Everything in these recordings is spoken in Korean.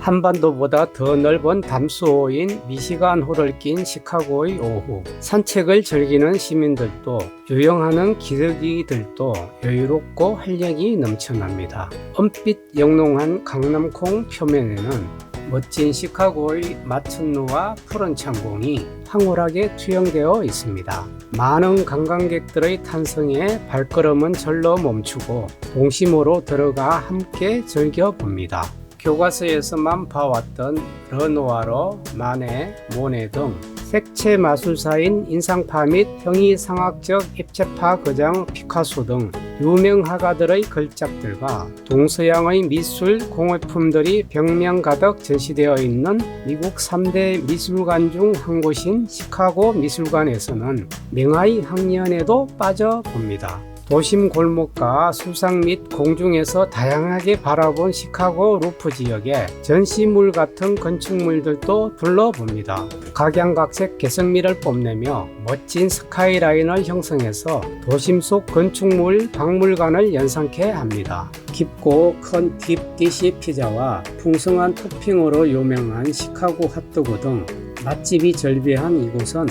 한반도보다 더 넓은 담수호인 미시간호를 낀 시카고의 오후, 산책을 즐기는 시민들도 유영하는 기러기들도 여유롭고 활력이 넘쳐납니다. 은빛 영롱한 강남콩 표면에는 멋진 시카고의 마천루와 푸른 창공이 황홀하게 투영되어 있습니다. 많은 관광객들의 탄성에 발걸음은 절로 멈추고 동심으로 들어가 함께 즐겨봅니다. 교과서에서만 봐왔던 르누아르, 마네, 모네 등 색채 마술사인 인상파 및 형이상학적 입체파 거장 피카소 등 유명 화가들의 걸작들과 동서양의 미술 공예품들이 벽면 가득 전시되어 있는 미국 3대 미술관 중 한 곳인 시카고 미술관에서는 명하의 학년에도 빠져봅니다. 도심 골목과 수상 및 공중에서 다양하게 바라본 시카고 루프 지역에 전시물 같은 건축물들도 둘러봅니다. 각양각색 개성미를 뽐내며 멋진 스카이라인을 형성해서 도심 속 건축물 박물관을 연상케 합니다. 깊고 큰 딥디시 피자와 풍성한 토핑으로 유명한 시카고 핫도그 등 맛집이 절비한 이곳은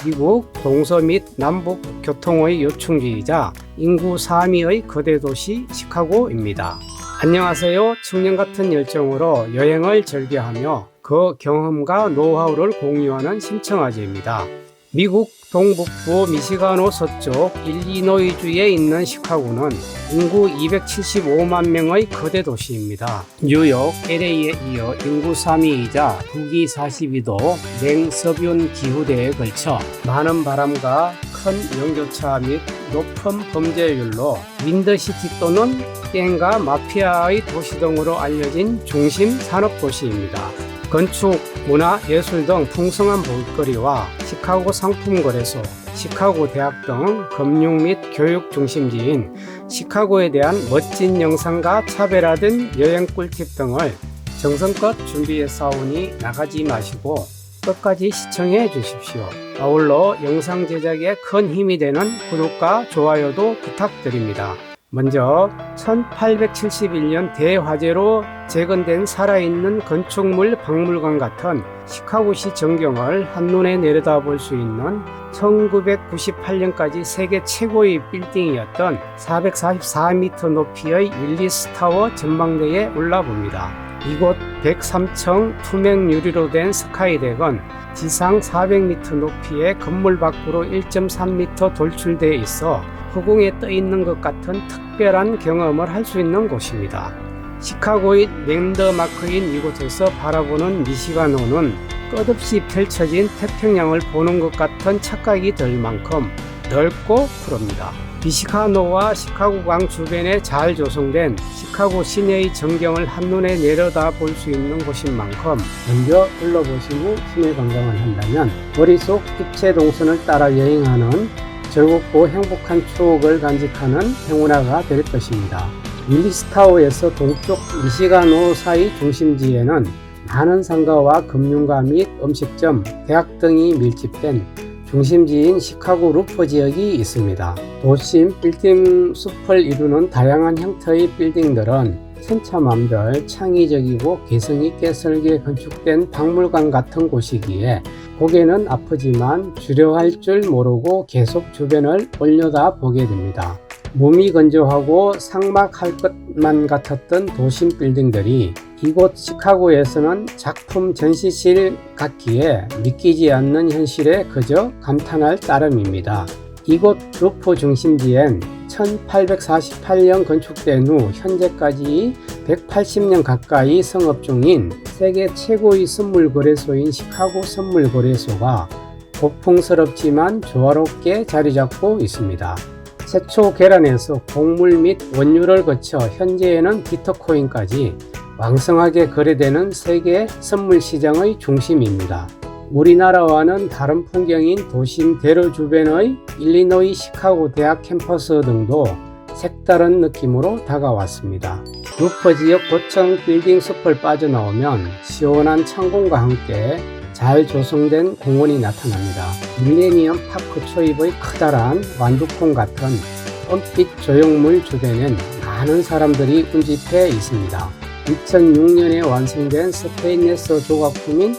미국 동서 및 남북 교통의 요충지이자 인구 3위의 거대 도시 시카고입니다. 안녕하세요. 청년 같은 열정으로 여행을 즐겨하며 그 경험과 노하우를 공유하는 심청아재입니다. 미국 동북부 미시간호 서쪽 일리노이주에 있는 시카고는 인구 275만 명의 거대 도시입니다. 뉴욕, LA에 이어 인구 3위이자 북위 42도 냉서뷴 기후대에 걸쳐 많은 바람과 큰 연교차 및 높은 범죄율로 윈더시티 또는 갱과 마피아의 도시 등으로 알려진 중심 산업도시입니다. 건축, 문화, 예술 등 풍성한 볼거리와 시카고 상품거래소, 시카고 대학 등 금융 및 교육 중심지인 시카고에 대한 멋진 영상과 차별화된 여행 꿀팁 등을 정성껏 준비해 싸우니 나가지 마시고 끝까지 시청해 주십시오. 아울러 영상 제작에 큰 힘이 되는 구독과 좋아요도 부탁드립니다. 먼저 1871년 대화재로 재건된 살아있는 건축물 박물관 같은 시카고시 전경을 한눈에 내려다볼 수 있는 1998년까지 세계 최고의 빌딩이었던 444m 높이의 윌리스타워 전망대에 올라봅니다. 이곳 103층 투명 유리로 된 스카이덱은 지상 400m 높이의 건물 밖으로 1.3m 돌출되어 있어 허공에 떠 있는 것 같은 특별한 경험을 할 수 있는 곳입니다. 시카고의 랜드마크인 이곳에서 바라보는 미시간호는 끝없이 펼쳐진 태평양을 보는 것 같은 착각이 들 만큼 넓고 푸릅니다. 미시간호와 시카고강 주변에 잘 조성된 시카고 시내의 전경을 한눈에 내려다 볼 수 있는 곳인 만큼 먼저 둘러보신 후 시내 관광을 한다면 머릿속 입체 동선을 따라 여행하는 즐겁고 행복한 추억을 간직하는 행운아가 될 것입니다. 윌리스타워에서 동쪽 미시간호 사이 중심지에는 많은 상가와 금융가 및 음식점, 대학 등이 밀집된 중심지인 시카고 루프 지역이 있습니다. 도심 빌딩 숲을 이루는 다양한 형태의 빌딩들은 천차만별 창의적이고 개성있게 설계 건축된 박물관 같은 곳이기에 고개는 아프지만 주려할 줄 모르고 계속 주변을 올려다 보게 됩니다. 몸이 건조하고 삭막할 것만 같았던 도심 빌딩들이 이곳 시카고에서는 작품 전시실 같기에 믿기지 않는 현실에 그저 감탄할 따름입니다. 이곳 루프 중심지엔 1848년 건축된 후 현재까지 180년 가까이 성업 중인 세계 최고의 선물 거래소인 시카고 선물 거래소가 고풍스럽지만 조화롭게 자리 잡고 있습니다. 최초 개란에서 곡물 및 원유를 거쳐 현재에는 비트코인까지 왕성하게 거래되는 세계 선물 시장의 중심입니다. 우리나라와는 다른 풍경인 도심 대로 주변의 일리노이 시카고 대학 캠퍼스 등도 색다른 느낌으로 다가왔습니다. 루프 지역 고층 빌딩 숲을 빠져나오면 시원한 창공과 함께 잘 조성된 공원이 나타납니다. 밀레니엄 파크 초입의 커다란 완두콩 같은 은빛 조형물 주변엔 많은 사람들이 운집해 있습니다. 2006년에 완성된 스테인리스 조각품인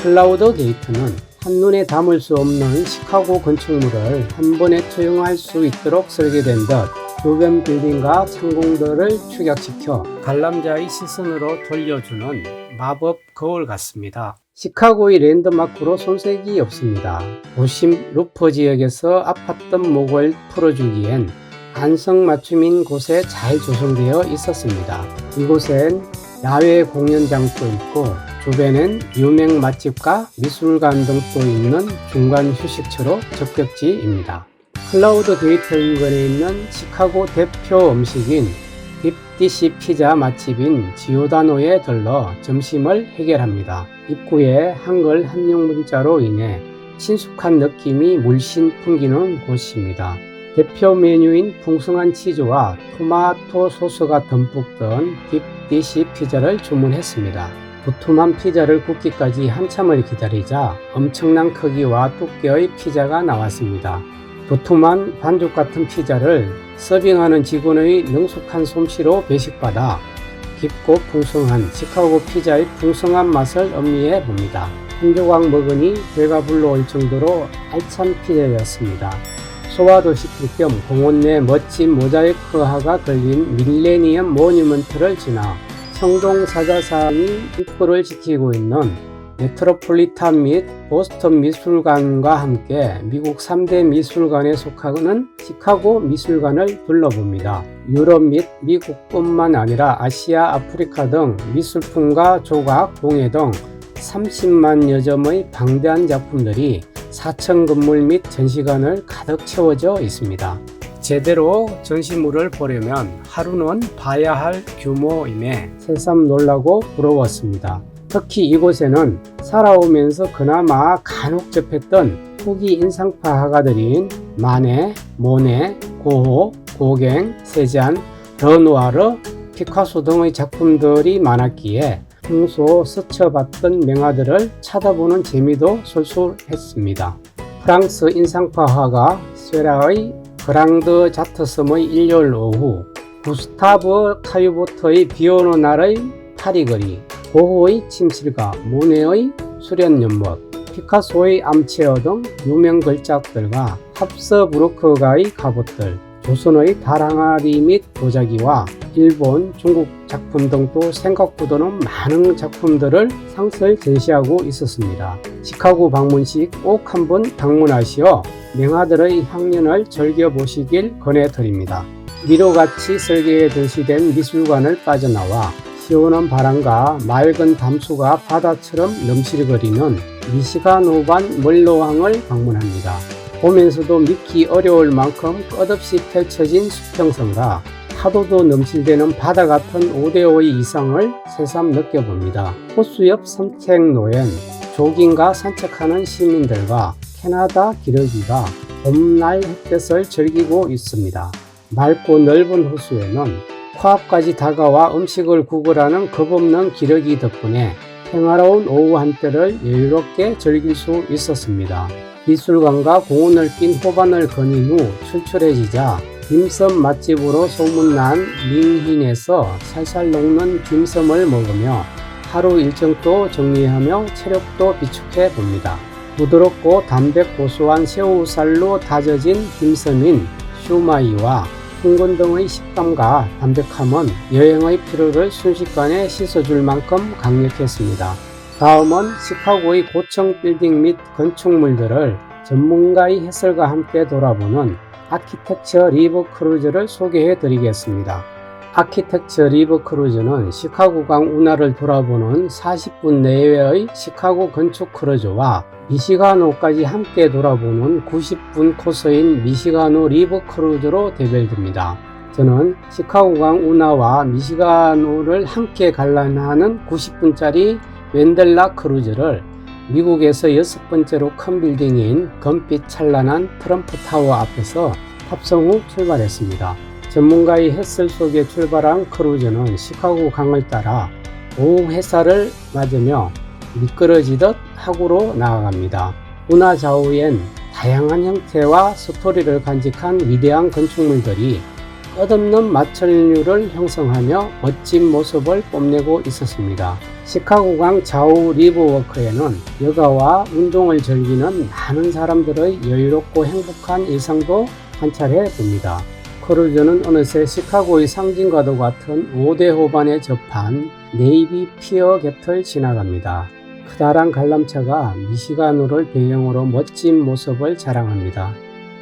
클라우드 게이트는 한눈에 담을 수 없는 시카고 건축물을 한 번에 투영할 수 있도록 설계된 듯 주변 빌딩과 창공들을 축약시켜 관람자의 시선으로 돌려주는 마법 거울 같습니다. 시카고의 랜드마크로 손색이 없습니다. 도심 루프 지역에서 아팠던 목을 풀어주기엔 안성맞춤인 곳에 잘 조성되어 있었습니다. 이곳엔 야외 공연장도 있고 주변엔 유명 맛집과 미술관 등도 있는 중간 휴식처로 적격지입니다. 클라우드 게이트 인근에 있는 시카고 대표 음식인 딥디시 피자 맛집인 지오다노에 들러 점심을 해결합니다. 입구에 한글 한영 문자로 인해 친숙한 느낌이 물씬 풍기는 곳입니다. 대표 메뉴인 풍성한 치즈와 토마토 소스가 듬뿍 든 딥디시 피자를 주문했습니다. 두툼한 피자를 굽기까지 한참을 기다리자 엄청난 크기와 두께의 피자가 나왔습니다. 도톰한 반죽 같은 피자를 서빙하는 직원의 능숙한 솜씨로 배식받아 깊고 풍성한 시카고 피자의 풍성한 맛을 음미해 봅니다. 한 조각 먹으니 배가 불러올 정도로 알찬 피자였습니다. 소화도 시킬 겸 공원 내 멋진 모자이크화가 걸린 밀레니엄 모뉴먼트를 지나 청동 사자상이 입구를 지키고 있는 메트로폴리탄 및 보스턴 미술관과 함께 미국 3대 미술관에 속하는 시카고 미술관을 둘러봅니다. 유럽 및 미국뿐만 아니라 아시아, 아프리카 등 미술품과 조각, 공예 등 30만여 점의 방대한 작품들이 4층 건물 및 전시관을 가득 채워져 있습니다. 제대로 전시물을 보려면 하루는 봐야 할 규모임에 새삼 놀라고 부러웠습니다. 특히 이곳에는 살아오면서 그나마 간혹 접했던 후기 인상파 화가들인 마네, 모네, 고호, 고갱, 세잔, 르누아르, 피카소 등의 작품들이 많았기에 평소 스쳐봤던 명화들을 쳐다보는 재미도 솔솔했습니다. 프랑스 인상파 화가 쇠라의 그랑드 자트섬의 일요일 오후, 구스타브 카유보트의 비오는 날의 파리거리, 고호의 침실가, 모네의 수련연못, 피카소의 암체어 등 유명 걸작들과 합서부르크가의 갑옷들, 조선의 달항아리 및 도자기와 일본, 중국 작품 등도 생각보다는 많은 작품들을 상설 제시하고 있었습니다. 시카고 방문 시 꼭 한번 방문하시어 명화들의 향연을 즐겨보시길 권해드립니다. 미로같이 설계에 전시된 미술관을 빠져나와 시원한 바람과 맑은 담수가 바다처럼 넘실거리는 미시가노반 멀로항을 방문합니다. 보면서도 믿기 어려울 만큼 끝없이 펼쳐진 수평선과 파도도 넘실대는 바다 같은 5대5의 이상을 새삼 느껴봅니다. 호수 옆 산책 노엔, 조깅과 산책하는 시민들과 캐나다 기러기가 봄날 햇볕을 즐기고 있습니다. 맑고 넓은 호수에는 코앞까지 다가와 음식을 구걸하는 겁없는 기러기 덕분에 평화로운 오후 한때를 여유롭게 즐길 수 있었습니다. 미술관과 공원을 낀 호반을 거닌 후 출출해지자 딤섬 맛집으로 소문난 밍힌에서 살살 녹는 딤섬을 먹으며 하루 일정도 정리하며 체력도 비축해 봅니다. 부드럽고 담백 고소한 새우살로 다져진 딤섬인 슈마이와 흰곤 등의 식감과 담백함은 여행의 피로를 순식간에 씻어줄 만큼 강력했습니다. 다음은 시카고의 고층 빌딩 및 건축물들을 전문가의 해설과 함께 돌아보는 아키텍처 리버 크루즈를 소개해 드리겠습니다. 아키텍처 리버 크루즈는 시카고강 운하를 돌아보는 40분 내외의 시카고 건축 크루즈와 미시가노까지 함께 돌아보는 90분 코스인 미시가노 리버 크루즈로 대별됩니다. 저는 시카고강 운하와 미시가노를 함께 관람하는 90분짜리 웬델라 크루즈를 미국에서 6번째로 큰 빌딩인 금빛 찬란한 트럼프 타워 앞에서 탑승 후 출발했습니다. 전문가의 해설 속에 출발한 크루즈는 시카고 강을 따라 오후 햇살을 맞으며 미끄러지듯 하구로 나아갑니다. 운하 좌우엔 다양한 형태와 스토리를 간직한 위대한 건축물들이 끝없는 마천류를 형성하며 멋진 모습을 뽐내고 있었습니다. 시카고강 좌우 리버워크에는 여가와 운동을 즐기는 많은 사람들의 여유롭고 행복한 일상도 관찰해 봅니다. 크루즈는 어느새 시카고의 상징과도 같은 5대 호반에 접한 네이비 피어 곁을 지나갑니다. 크다란 관람차가 미시간호를 배경으로 멋진 모습을 자랑합니다.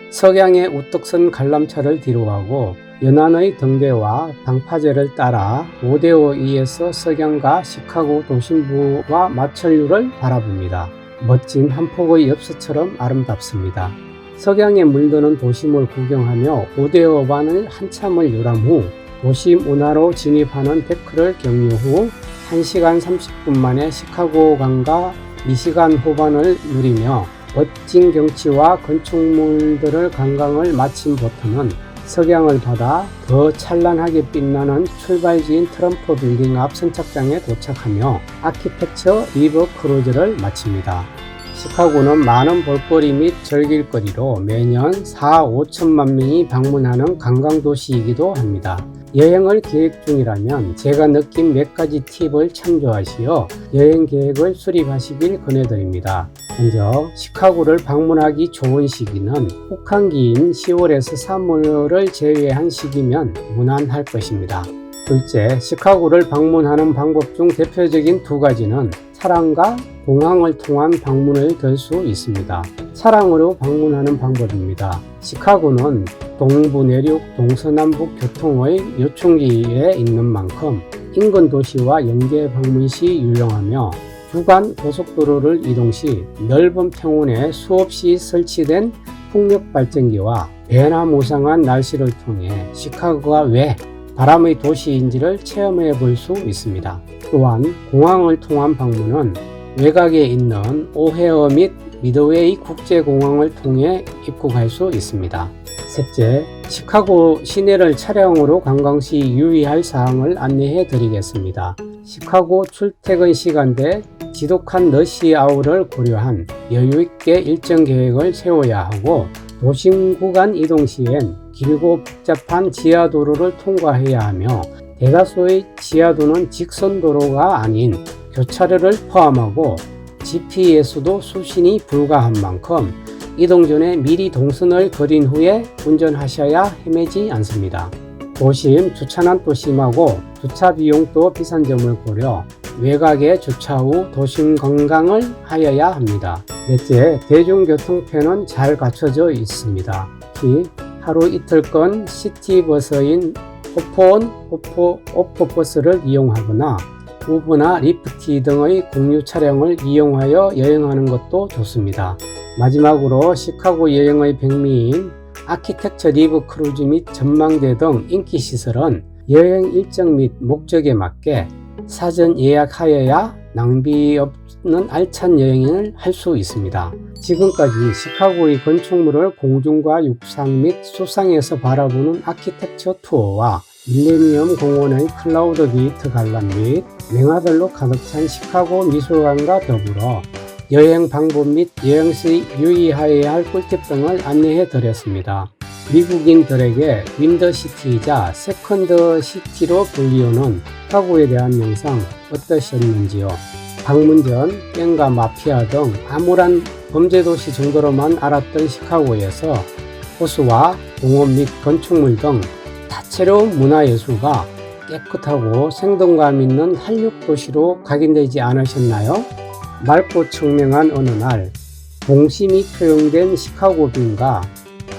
석양에 우뚝 선 관람차를 뒤로하고 연안의 등대와 방파제를 따라 5대5e에서 석양과 시카고 도심부와 마천류를 바라봅니다. 멋진 한 폭의 엽서처럼 아름답습니다. 석양에 물드는 도심을 구경하며 5대5반을 한참을 요람 후 도심 운하로 진입하는 데크를 경유 후 1시간 30분 만에 시카고 강과 미시간 호반을 누리며 멋진 경치와 건축물들을 관광을 마친 보트는 석양을 받아 더 찬란하게 빛나는 출발지인 트럼프 빌딩 앞 선착장에 도착하며 아키텍처 리버 크루즈를 마칩니다. 시카고는 많은 볼거리 및 즐길거리로 매년 4~5천만 명이 방문하는 관광도시이기도 합니다. 여행을 계획 중이라면 제가 느낀 몇 가지 팁을 참조하시어 여행 계획을 수립하시길 권해드립니다. 먼저 시카고를 방문하기 좋은 시기는 혹한기인 10월에서 3월을 제외한 시기면 무난할 것입니다. 둘째, 시카고를 방문하는 방법 중 대표적인 두 가지는 차량과 공항을 통한 방문을 될 수 있습니다. 차량으로 방문하는 방법입니다. 시카고는 동부 내륙 동서남북 교통의 요충지에 있는 만큼 인근 도시와 연계 방문 시 유용하며 주간 고속도로를 이동 시 넓은 평원에 수없이 설치된 풍력 발전기와 배나 무쌍한 날씨를 통해 시카고가 왜 바람의 도시인지를 체험해 볼 수 있습니다. 또한 공항을 통한 방문은 외곽에 있는 오헤어 및 미드웨이 국제공항을 통해 입국할 수 있습니다. 셋째, 시카고 시내를 차량으로 관광 시 유의할 사항을 안내해 드리겠습니다. 시카고 출퇴근 시간대 지독한 러시 아워를 고려한 여유있게 일정 계획을 세워야 하고 도심 구간 이동 시엔 길고 복잡한 지하도로를 통과해야 하며 대다수의 지하도는 직선도로가 아닌 교차로를 포함하고 GPS도 수신이 불가한 만큼 이동 전에 미리 동선을 그린 후에 운전하셔야 헤매지 않습니다. 도심 주차난도 심하고 주차 비용도 비싼 점을 고려 외곽에 주차 후 도심 관광을 하여야 합니다. 넷째, 대중교통편은 잘 갖춰져 있습니다. 특히 하루 이틀권 시티버스인 호프온 오프버스를 이용하거나 우버나 리프티 등의 공유 차량을 이용하여 여행하는 것도 좋습니다. 마지막으로 시카고 여행의 백미인 아키텍처 리버 크루즈 및 전망대 등 인기 시설은 여행 일정 및 목적에 맞게 사전 예약하여야 낭비 없는 알찬 여행을 할 수 있습니다. 지금까지 시카고의 건축물을 공중과 육상 및 수상에서 바라보는 아키텍처 투어와 밀레니엄 공원의 클라우드 게이트 관람 및 맹화들로 가득 찬 시카고 미술관과 더불어 여행 방법 및 여행 시 유의하여야 할 꿀팁 등을 안내해 드렸습니다. 미국인들에게 윈더시티이자 세컨드 시티로 불리우는 시카고에 대한 영상 어떠셨는지요? 방문 전 갱과 마피아 등 암울한 범죄도시 정도로만 알았던 시카고에서 호수와 공원 및 건축물 등 다채로운 문화예술가 깨끗하고 생동감 있는 한륙도시로 각인되지 않으셨나요? 맑고 청명한 어느 날 동심이 표현된 시카고 빈과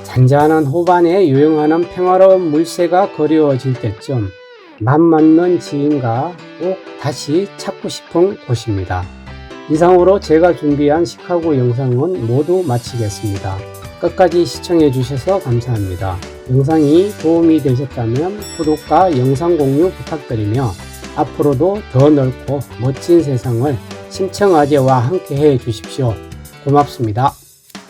잔잔한 호반에 유영하는 평화로운 물새가 그리워질 때쯤 맘맞는 지인과 꼭 다시 찾고 싶은 곳입니다. 이상으로 제가 준비한 시카고 영상은 모두 마치겠습니다. 끝까지 시청해 주셔서 감사합니다. 영상이 도움이 되셨다면 구독과 영상 공유 부탁드리며 앞으로도 더 넓고 멋진 세상을 심청아재와 함께 해 주십시오. 고맙습니다.